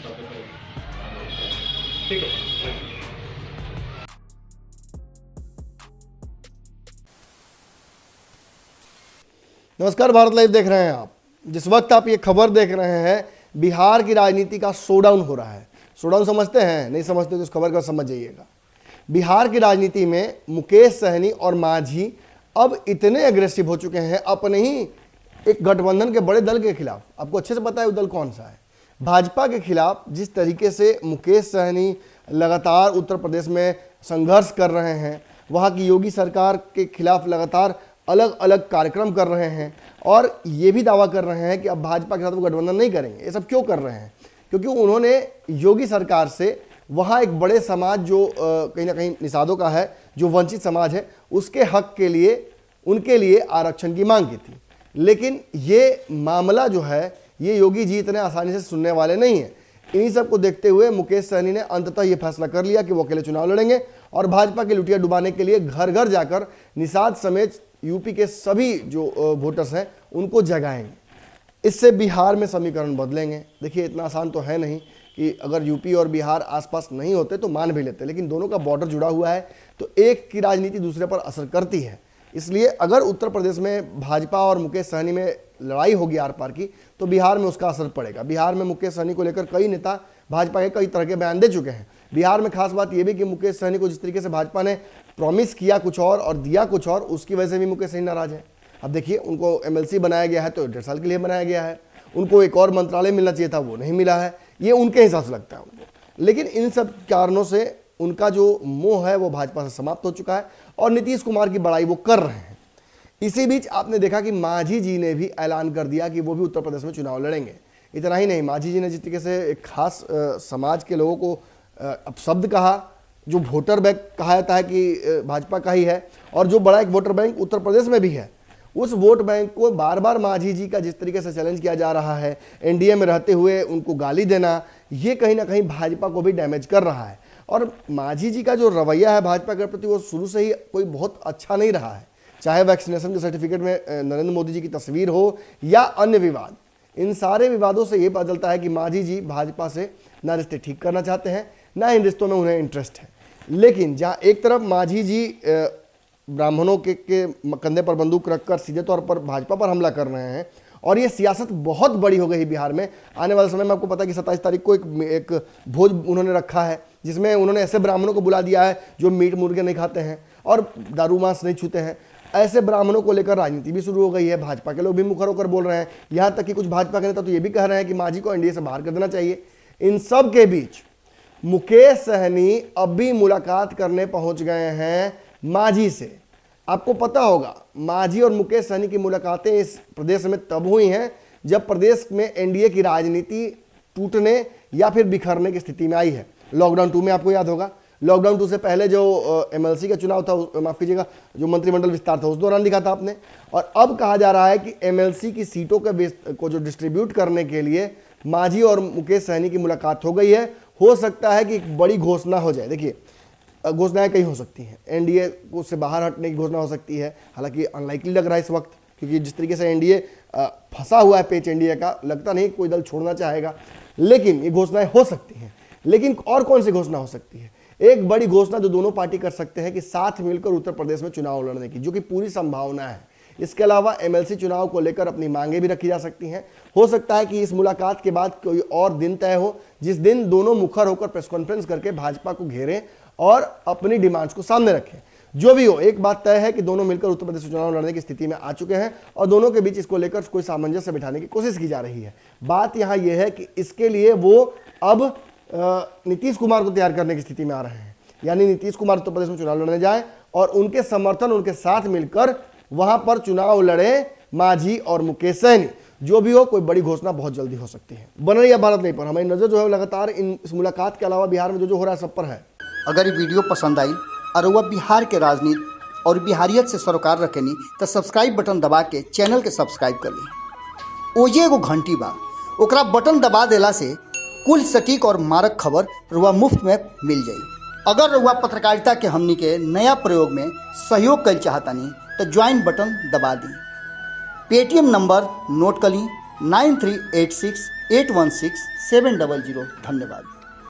ठीक है। नमस्कार, भारत लाइव देख रहे हैं आप। जिस वक्त आप ये खबर देख रहे हैं, बिहार की राजनीति का शोडाउन हो रहा है। शोडाउन समझते हैं? नहीं समझते तो इस खबर को समझ जाइएगा। बिहार की राजनीति में मुकेश सहनी और मांझी अब इतने एग्रेसिव हो चुके हैं अपने ही एक गठबंधन के बड़े दल के खिलाफ। आपको अच्छे से पता है वो दल कौन सा है। भाजपा के खिलाफ जिस तरीके से मुकेश सहनी लगातार उत्तर प्रदेश में संघर्ष कर रहे हैं, वहाँ की योगी सरकार के खिलाफ लगातार अलग अलग कार्यक्रम कर रहे हैं और ये भी दावा कर रहे हैं कि अब भाजपा के साथ वो गठबंधन नहीं करेंगे। ये सब क्यों कर रहे हैं? क्योंकि उन्होंने योगी सरकार से वहाँ एक बड़े समाज जो कहीं ना कहीं निषादों का है, जो वंचित समाज है, उसके हक के लिए उनके लिए आरक्षण की मांग की थी। लेकिन ये मामला जो है ये योगी जी इतने आसानी से सुनने वाले नहीं हैं। इन्हीं सब को देखते हुए मुकेश सहनी ने अंततः ये फैसला कर लिया कि वो अकेले चुनाव लड़ेंगे और भाजपा की लुटिया डुबाने के लिए घर घर जाकर निषाद समेत यूपी के सभी जो वोटर्स हैं उनको जगाएंगे। इससे बिहार में समीकरण बदलेंगे। देखिए, इतना आसान तो है नहीं कि अगर यूपी और बिहार आसपास नहीं होते तो मान भी लेते, लेकिन दोनों का बॉर्डर जुड़ा हुआ है तो एक की राजनीति दूसरे पर असर करती है। इसलिए अगर उत्तर प्रदेश में भाजपा और मुकेश सहनी में लड़ाई होगी आर पार की, तो बिहार में उसका असर पड़ेगा। बिहार में मुकेश सहनी को लेकर कई नेता भाजपा के कई तरह के बयान दे चुके हैं। बिहार में खास बात यह भी कि मुकेश सहनी को जिस तरीके से भाजपा ने प्रॉमिस किया कुछ और दिया कुछ और, उसकी वजह से भी मुकेश सहनी नाराज है। अब देखिए, उनको एमएलसी बनाया गया है तो 1.5 साल के लिए बनाया गया है। उनको एक और मंत्रालय मिलना चाहिए था, वो नहीं मिला है। ये उनके हिसाब से लगता है उनको। लेकिन इन सब कारणों से उनका जो मोह है वो भाजपा से समाप्त हो चुका है और नीतीश कुमार की बड़ाई वो कर रहे हैं। इसी बीच आपने देखा कि मांझी जी ने भी ऐलान कर दिया कि वो भी उत्तर प्रदेश में चुनाव लड़ेंगे। इतना ही नहीं, मांझी जी ने जिस तरीके से एक खास समाज के लोगों को अपशब्द कहा, जो वोटर बैंक कहा जाता है कि भाजपा का ही है और जो बड़ा एक वोटर बैंक उत्तर प्रदेश में भी है, उस वोट बैंक को बार बार मांझी जी का जिस तरीके से चैलेंज किया जा रहा है, एनडीए में रहते हुए उनको गाली देना, ये कहीं ना कहीं भाजपा को भी डैमेज कर रहा है। और मांझी जी का जो रवैया है भाजपा के प्रति, वो शुरू से ही कोई बहुत अच्छा नहीं रहा है। चाहे वैक्सीनेशन के सर्टिफिकेट में नरेंद्र मोदी जी की तस्वीर हो या अन्य विवाद, इन सारे विवादों से ये पता चलता है कि मांझी जी भाजपा से ना रिश्ते ठीक करना चाहते हैं, ना इन रिश्तों में उन्हें इंटरेस्ट है। लेकिन जहाँ एक तरफ मांझी जी ब्राह्मणों के कंधे पर बंदूक रखकर सीधे तौर पर भाजपा पर हमला कर रहे हैं और ये सियासत बहुत बड़ी हो गई है बिहार में। आने वाले समय में आपको पता है कि 27 तारीख को एक भोज उन्होंने रखा है, जिसमें उन्होंने ऐसे ब्राह्मणों को बुला दिया है जो मीट मुर्गे नहीं खाते हैं और दारू मांस नहीं छूते हैं। ऐसे ब्राह्मणों को लेकर राजनीति भी शुरू हो गई है। भाजपा के लोग भी मुखर होकर बोल रहे हैं। यहाँ तक कि कुछ भाजपा के नेता तो ये भी कह रहे हैं कि मांझी को एनडीए से बाहर कर देना चाहिए। इन सब के बीच मुकेश सहनी अब भी मुलाकात करने पहुंच गए हैं मांझी से। आपको पता होगा, मांझी और मुकेश सहनी की मुलाकातें इस प्रदेश में तब हुई हैं जब प्रदेश में एनडीए की राजनीति टूटने या फिर बिखरने की स्थिति में आई है। लॉकडाउन 2 में आपको याद होगा, लॉकडाउन 2 से पहले जो एमएलसी का चुनाव था, माफ कीजिएगा, जो मंत्रिमंडल विस्तार था, उस दौरान दिखा था आपने। और अब कहा जा रहा है कि एमएलसी की सीटों को जो डिस्ट्रीब्यूट करने के लिए मांझी और मुकेश सहनी की मुलाकात हो गई है। हो सकता है कि एक बड़ी घोषणा हो जाए। देखिए, घोषणाएं कई हो सकती हैं। एनडीए को से बाहर हटने की घोषणा हो सकती है, हालांकि अनलाइकली लग रहा है इस वक्त, क्योंकि जिस तरीके से एनडीए फंसा हुआ है पेच एनडीए का, लगता नहीं कोई दल छोड़ना चाहेगा। लेकिन ये घोषणाएं हो सकती हैं। लेकिन और कौन सी घोषणा हो सकती है? एक बड़ी घोषणा जो दोनों पार्टी कर सकते हैं कि साथ मिलकर उत्तर प्रदेश में चुनाव लड़ने की, जो कि पूरी संभावना है। इसके अलावा एमएलसी चुनाव को लेकर अपनी मांगे भी रखी जा सकती हैं। हो सकता है कि इस मुलाकात के बाद कोई और दिन तय हो जिस दिन दोनों मुखर होकर प्रेस कॉन्फ्रेंस करके भाजपा को घेरें और अपनी डिमांड्स को सामने रखें। जो भी हो, एक बात तय है कि दोनों मिलकर उत्तर प्रदेश चुनाव लड़ने की स्थिति में आ चुके हैं और दोनों के बीच इसको लेकर कोई सामंजस्य बिठाने की कोशिश की जा रही है। बात यहाँ यह है कि इसके लिए वो अब नीतीश कुमार को तैयार करने की स्थिति में आ रहे हैं। यानी नीतीश कुमार उत्तर प्रदेश में चुनाव लड़ने जाए और उनके समर्थन उनके साथ मिलकर वहां पर चुनाव लड़े मांझी और मुकेश सहनी। जो भी हो, कोई बड़ी घोषणा बहुत जल्दी हो सकती है। बन रही है भारत नहीं पर हमारी नजर जो है लगातार इस मुलाकात के अलावा बिहार में जो हो रहा है सब पर है। अगर ये वीडियो पसंद आई और वह बिहार के राजनीति और बिहारियत से सरोकार रखेनी तो सब्सक्राइब बटन दबा के चैनल के सब्सक्राइब कर ली। ओजे एगो घंटी बा, ओकरा बटन दबा देला से कुल सटीक और मारक खबर रुआ मुफ्त में मिल जाई। अगर रुआ पत्रकारिता के हमनी के नया प्रयोग में सहयोग कर चाहतानी तो ज्वाइन बटन दबा दी। पेटीएम नंबर नोट कर ली 9386816700। धन्यवाद।